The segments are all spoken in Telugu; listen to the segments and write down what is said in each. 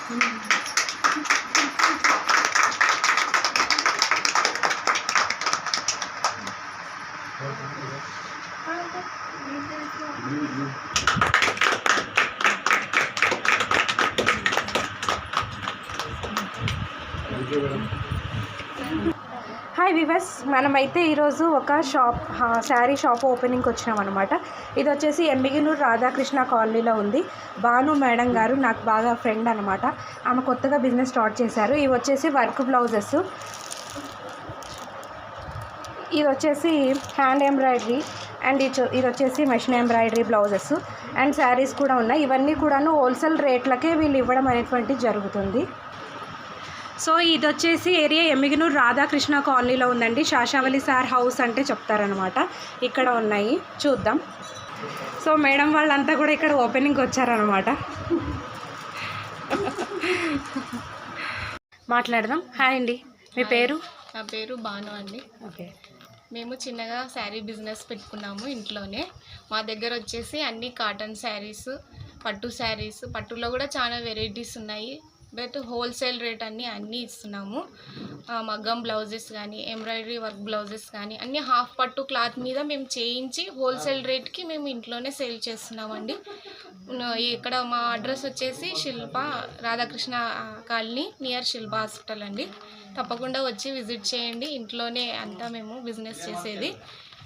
హాయ్ వివర్స్, మనమైతే ఈరోజు ఒక శారీ షాప్ ఓపెనింగ్కి వచ్చినాం అనమాట. ఇది వచ్చేసి ఎమ్మిగినూరు రాధాకృష్ణ కాలనీలో ఉంది. భాను మేడం గారు నాకు బాగా ఫ్రెండ్ అనమాట. ఆమె కొత్తగా బిజినెస్ స్టార్ట్ చేశారు. ఇవి వచ్చేసి వర్క్ బ్లౌజెస్, ఇది వచ్చేసి హ్యాండ్ ఎంబ్రాయిడరీ, అండ్ ఇది వచ్చేసి machine embroidery blouses and saris కూడా ఉన్నాయి. ఇవన్నీ కూడాను హోల్సేల్ రేట్లకే వీళ్ళు ఇవ్వడం అనేటువంటిది జరుగుతుంది. సో ఇది వచ్చేసి ఏరియా ఎమ్మిగినూరు రాధాకృష్ణ కాలనీలో ఉందండి. శాషావళి సార్ హౌస్ అంటే చెప్తారనమాట. ఇక్కడ ఉన్నాయి, చూద్దాం. సో మేడం వాళ్ళంతా కూడా ఇక్కడ ఓపెనింగ్కి వచ్చారనమాట. మాట్లాడదాం. హాయ్ అండి, మీ పేరు? నా పేరు భాను అండి. ఓకే. మేము చిన్నగా శారీ బిజినెస్ పెట్టుకున్నాము ఇంట్లోనే. మా దగ్గర వచ్చేసి అన్ని కాటన్ శారీస్, పట్టు శారీస్, పట్టులో కూడా చాలా వెరైటీస్ ఉన్నాయి. బట్ హోల్సేల్ రేట్ అన్నీ ఇస్తున్నాము. మగ్గం బ్లౌజెస్ కానీ, ఎంబ్రాయిడరీ వర్క్ బ్లౌజెస్ కానీ అన్నీ హాఫ్ పట్టు క్లాత్ మీద మేము చేయించి హోల్సేల్ రేట్కి మేము ఇంట్లోనే సేల్ చేస్తున్నామండి. ఇక్కడ మా అడ్రస్ వచ్చేసి శిల్ప రాధాకృష్ణ కాలనీ నియర్ శిల్ప హాస్పిటల్ అండి. తప్పకుండా వచ్చి విజిట్ చేయండి. ఇంట్లోనే అంతా మేము బిజినెస్ చేసేది.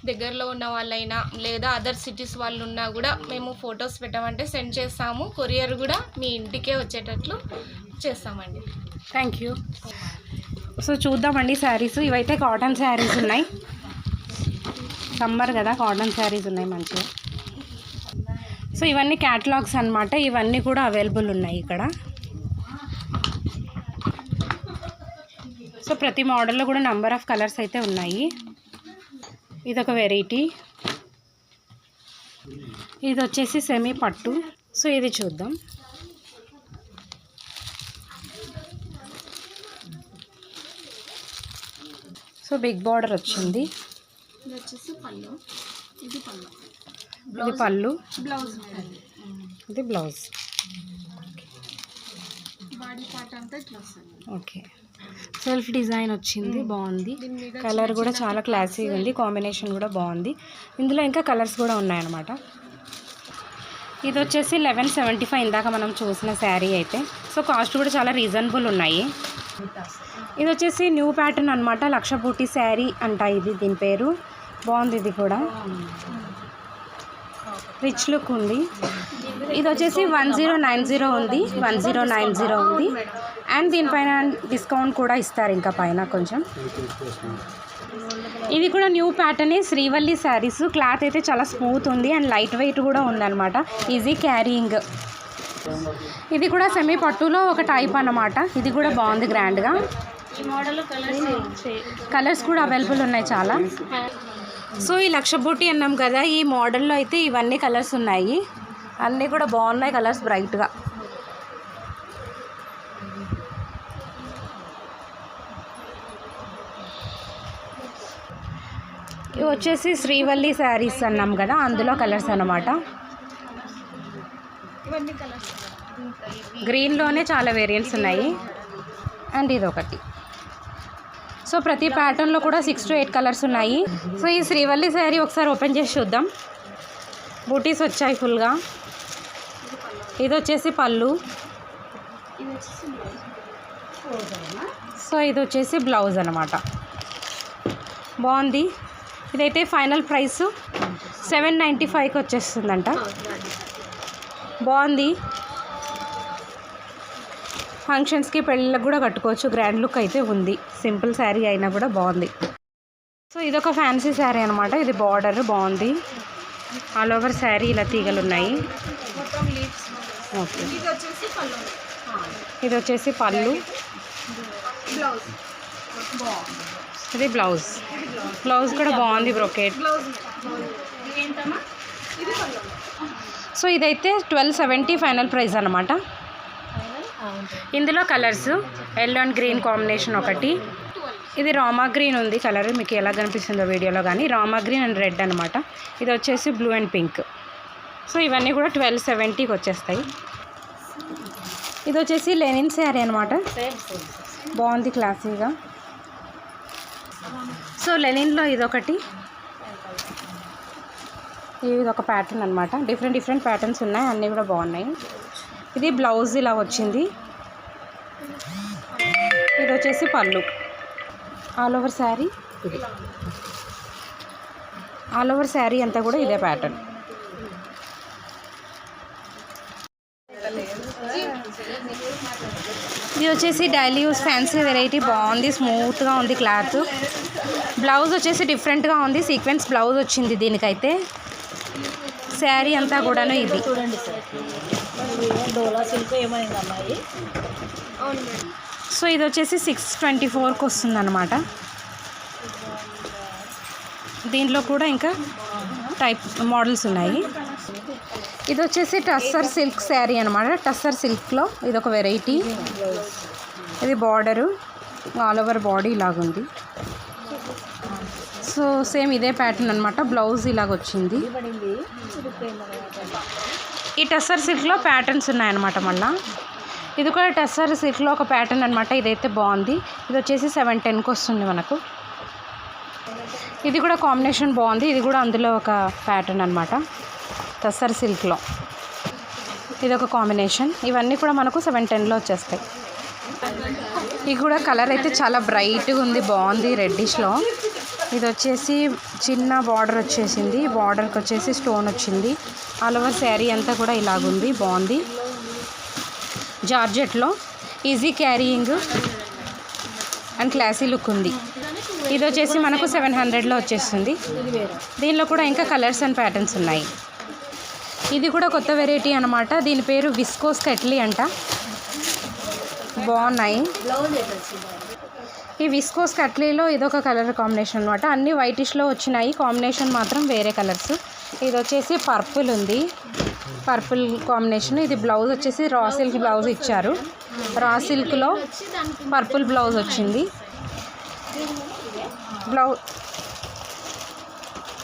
దగ్గరలో ఉన్న వాళ్ళైనా లేదా అదర్ సిటీస్ వాళ్ళు ఉన్నా కూడా మేము ఫొటోస్ పెట్టామంటే సెండ్ చేస్తాము. కొరియర్ కూడా మీ ఇంటికే వచ్చేటట్లు చేస్తామండి. Thank you. సో చూద్దామండి శారీస్. ఇవైతే కాటన్ శారీస్ ఉన్నాయి. సమ్మర్ కదా, కాటన్ శారీస్ ఉన్నాయి మంచిగా. సో ఇవన్నీ క్యాటలాగ్స్ అన్నమాట. ఇవన్నీ కూడా అవైలబుల్ ఉన్నాయి ఇక్కడ. సో ప్రతి మోడల్లో కూడా నెంబర్ ఆఫ్ కలర్స్ అయితే ఉన్నాయి. ఇదొక వెరైటీ. ఇది వచ్చేసి సెమీ పట్టు. సో ఇది చూద్దాం. సో బిగ్ బార్డర్ వచ్చింది. ఇది పళ్ళు, ఇది బ్లౌజ్. ఓకే. సెల్ఫ్ డిజైన్ వచ్చింది, బాగుంది. కలర్ కూడా చాలా క్లాసీగా ఉంది, కాంబినేషన్ కూడా బాగుంది. ఇందులో ఇంకా కలర్స్ కూడా ఉన్నాయన్నమాట. ఇది వచ్చేసి 1175 ఇందాక మనం చూసిన శారీ అయితే. సో కాస్ట్ కూడా చాలా రీజనబుల్ ఉన్నాయి. ఇది వచ్చేసి న్యూ ప్యాటర్న్ అనమాట. లక్ష బూటీ శారీ అంట ఇది, దీని పేరు. బాగుంది, ఇది కూడా రిచ్ లుక్ ఉంది. ఇది వచ్చేసి 1090 ఉంది, 1090 ఉంది. అండ్ దీనిపైన డిస్కౌంట్ కూడా ఇస్తారు ఇంకా పైన కొంచెం. ఇది కూడా న్యూ ప్యాటర్నే, శ్రీవల్లి శారీస్. క్లాత్ అయితే చాలా స్మూత్ ఉంది అండ్ లైట్ వెయిట్ కూడా ఉందన్నమాట. Easy carrying. ఇది కూడా సెమీ పట్టులో ఒక టైప్ అన్నమాట. ఇది కూడా బాగుంది గ్రాండ్గా. కలర్స్ కూడా అవైలబుల్ ఉన్నాయి చాలా. సో ఈ లక్ష బూటీ అన్నాం కదా, ఈ మోడల్లో అయితే ఇవన్నీ కలర్స్ ఉన్నాయి. అన్నీ కూడా బాగున్నాయి కలర్స్, బ్రైట్గా. ఇవి వచ్చేసి శ్రీవల్లి శారీస్ అన్నాం కదా, అందులో కలర్స్ అన్నమాట. గ్రీన్లోనే చాలా వేరియంట్స్ ఉన్నాయి. అండ్ ఇది ఒకటి. సో ప్రతి ప్యాటర్న్లో కూడా 6 to 8 కలర్స్ ఉన్నాయి. సో ఈ శ్రీవల్లి శారీ ఒకసారి ఓపెన్ చేసి చూద్దాం. బూటీస్ వచ్చాయి ఫుల్గా. ఇది వచ్చేసి పళ్ళు. సో ఇది వచ్చేసి బ్లౌజ్ అన్నమాట. బాగుంది. ఇదైతే ఫైనల్ ప్రైస్ 795కి వచ్చేస్తుందంట. బాగుంది. ఫంక్షన్స్కి, పెళ్ళిళ్ళకి కూడా కట్టుకోవచ్చు. గ్రాండ్ లుక్ అయితే ఉంది. సింపుల్ శారీ అయినా కూడా బాగుంది. సో ఇదొక ఫ్యాన్సీ శారీ అనమాట. ఇది బార్డర్ బాగుంది. ఆల్ ఓవర్ శారీ ఇలా తీగలు ఉన్నాయి. ఓకే. ఇది వచ్చేసి పళ్ళు, ఇది బ్లౌజ్. బ్లౌజ్ కూడా బాగుంది, బ్రొకేట్. సో ఇదైతే 1270 ఫైనల్ ప్రైస్ అనమాట. ఇందులో colours yellow and green combination ఒకటి. ఇది రామా గ్రీన్ ఉంది కలర్, మీకు ఎలా కనిపిస్తుందో వీడియోలో కానీ. రామా గ్రీన్ అండ్ రెడ్ అనమాట. ఇది వచ్చేసి బ్లూ అండ్ పింక్. సో ఇవన్నీ కూడా 1270కి వచ్చేస్తాయి. ఇది వచ్చేసి లెనిన్ శారీ అనమాట, బాగుంది క్లాసీగా. సో లెనిన్లో ఇదొకటి, ఇది ఒక ప్యాటర్న్ అనమాట. డిఫరెంట్ ప్యాటర్న్స్ ఉన్నాయి, అన్నీ కూడా బాగున్నాయి. ఇది బ్లౌజ్ ఇలా వచ్చింది. ఇది వచ్చేసి పళ్ళు. ఆల్ ఓవర్ శారీ అంతా కూడా ఇదే ప్యాటర్న్. ఇది వచ్చేసి డైలీ యూస్ ఫ్యాన్సీ వెరైటీ, బాగుంది, స్మూత్గా ఉంది క్లాత్. బ్లౌజ్ వచ్చేసి డిఫరెంట్గా ఉంది, సీక్వెన్స్ బ్లౌజ్ వచ్చింది దీనికైతే. శారీ అంతా కూడాను ఇది. సో ఇది వచ్చేసి 624కి వస్తుంది అనమాట. దీంట్లో కూడా ఇంకా టైప్ మోడల్స్ ఉన్నాయి. ఇది వచ్చేసి టస్సర్ సిల్క్ శారీ అనమాట. టస్సర్ సిల్క్లో ఇది ఒక వెరైటీ. ఇది బార్డరు ఆల్ ఓవర్ బాడీ ఇలాగుంది. సో సేమ్ ఇదే ప్యాటర్న్ అనమాట. బ్లౌజ్ ఇలాగ వచ్చింది. ఈ టస్సర్ సిల్క్లో ప్యాటర్న్స్ ఉన్నాయన్నమాట. మళ్ళీ ఇది కూడా టస్సర్ సిల్క్లో ఒక ప్యాటర్న్ అనమాట. ఇదైతే బాగుంది. ఇది వచ్చేసి 710కి వస్తుంది మనకు. ఇది కూడా కాంబినేషన్ బాగుంది. ఇది కూడా అందులో ఒక ప్యాటర్న్ అనమాట, టస్సర్ సిల్క్లో. ఇది ఒక కాంబినేషన్. ఇవన్నీ కూడా మనకు 710లో వచ్చేస్తాయి. ఇది కూడా కలర్ అయితే చాలా బ్రైట్గా ఉంది, బాగుంది, రెడ్డిష్లో. ఇది వచ్చేసి చిన్న బార్డర్ వచ్చేసింది. బార్డర్కి వచ్చేసి స్టోన్ వచ్చింది. ఆల్ ఓవర్ శారీ అంతా కూడా ఇలాగుంది, బాగుంది. జార్జెట్లో easy carrying and classy look ఉంది. ఇది వచ్చేసి మనకు 700లో వచ్చేస్తుంది. దీనిలో కూడా ఇంకా కలర్స్ అండ్ ప్యాటర్న్స్ ఉన్నాయి. ఇది కూడా కొత్త వెరైటీ అనమాట. దీని పేరు విస్కోస్ కట్లీ అంట. బాగున్నాయి. ఈ విస్కోస్ కట్లీలో ఇదొక కలర్ కాంబినేషన్ అనమాట. అన్నీ వైటిష్లో వచ్చినాయి, కాంబినేషన్ మాత్రం వేరే కలర్స్. ఇది వచ్చేసి పర్పుల్ ఉంది, పర్పుల్ కాంబినేషన్. ఇది బ్లౌజ్ వచ్చేసి రా సిల్క్ బ్లౌజ్ ఇచ్చారు. రా సిల్క్లో పర్పుల్ బ్లౌజ్ వచ్చింది.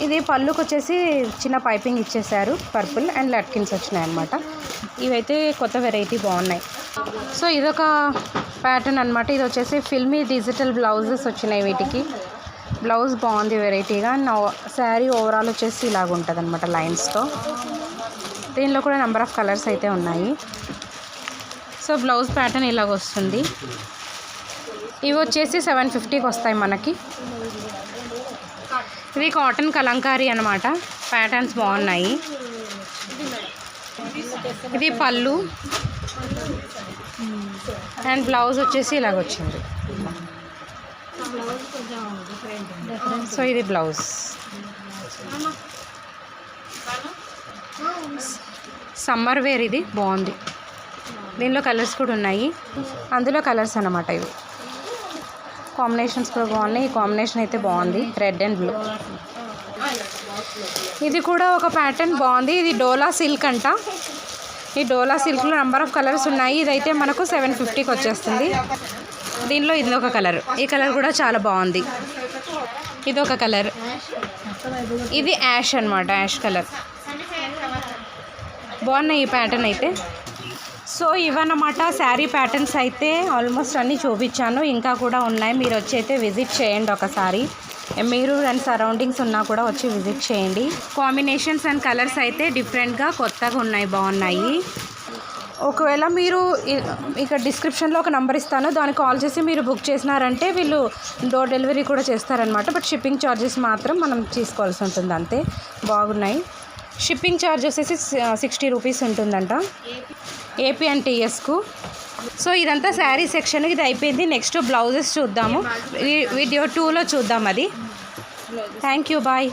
ఇది పళ్ళుకి వచ్చేసి చిన్న పైపింగ్ ఇచ్చేసారు, పర్పుల్ అండ్ లట్కిన్స్ వచ్చినాయి అనమాట. ఇవైతే కొత్త వెరైటీ, బాగున్నాయి. సో ఇదొక ప్యాటర్న్ అనమాట. ఇది వచ్చేసి ఫిల్మీ డిజిటల్ బ్లౌజెస్ వచ్చినాయి వీటికి. బ్లౌజ్ బాగుంది వెరైటీగా. శారీ ఓవరాల్ వచ్చేసి ఇలాగ ఉంటుంది అనమాట లైన్స్తో. దీనిలో కూడా నెంబర్ ఆఫ్ కలర్స్ అయితే ఉన్నాయి. సో బ్లౌజ్ ప్యాటర్న్ ఇలాగ వస్తుంది. ఇవి వచ్చేసి 750కి వస్తాయి మనకి. ఇది కాటన్ కలంకారీ అనమాట. ప్యాటర్న్స్ బాగున్నాయి. ఇది పళ్ళు అండ్ బ్లౌజ్ వచ్చేసి ఇలాగ వచ్చింది. సో ఇది బ్లౌజ్. సమ్మర్ వేర్ ఇది, బాగుంది. దీనిలో కలర్స్ కూడా ఉన్నాయి. అందులో కలర్స్ అన్నమాట ఇవి. కాంబినేషన్స్ కూడా బాగున్నాయి. ఈ కాంబినేషన్ అయితే బాగుంది, రెడ్ అండ్ బ్లూ. ఇది కూడా ఒక ప్యాటర్న్ బాగుంది. ఇది డోలా సిల్క్ అంట. ఈ డోలా సిల్క్లో నెంబర్ ఆఫ్ కలర్స్ ఉన్నాయి. ఇదైతే మనకు 750కి వచ్చేస్తుంది. దీనిలో ఇది ఒక కలర్. ఈ కలర్ కూడా చాలా బాగుంది. ఇది ఒక కలర్. ఇది యాష్ అనమాట, యాష్ కలర్. బాగున్నాయి ఈ ప్యాటర్న్ అయితే. సో ఇవన్నమాట శారీ ప్యాటర్న్స్ అయితే ఆల్మోస్ట్ అన్నీ చూపించాను. ఇంకా కూడా ఉన్నాయి. మీరు వచ్చి అయితే విజిట్ చేయండి ఒకసారి. మీరు అండ్ సరౌండింగ్స్ ఉన్నా కూడా వచ్చి విజిట్ చేయండి. కాంబినేషన్స్ అండ్ కలర్స్ అయితే డిఫరెంట్గా కొత్తగా ఉన్నాయి, బాగున్నాయి. ఒకవేళ మీరు ఇక్కడ డిస్క్రిప్షన్లో ఒక నెంబర్ ఇస్తాను, దానికి కాల్ చేసి మీరు బుక్ చేసినారంటే వీళ్ళు డోర్ డెలివరీ కూడా చేస్తారనమాట. బట్ షిప్పింగ్ ఛార్జెస్ మాత్రం మనం తీసుకోవాల్సి ఉంటుంది అంతే. బాగున్నాయి. షిప్పింగ్ ఛార్జ్ వచ్చేసి 60 రూపీస్ ఉంటుందంట ఏపీ అండ్ టీఎస్కు. సో ఇదంతా శారీ సెక్షన్. ఇది అయిపోయింది. నెక్స్ట్ బ్లౌజెస్ చూద్దాము. వీడియో 2లో చూద్దాం అది. Thank you, bye.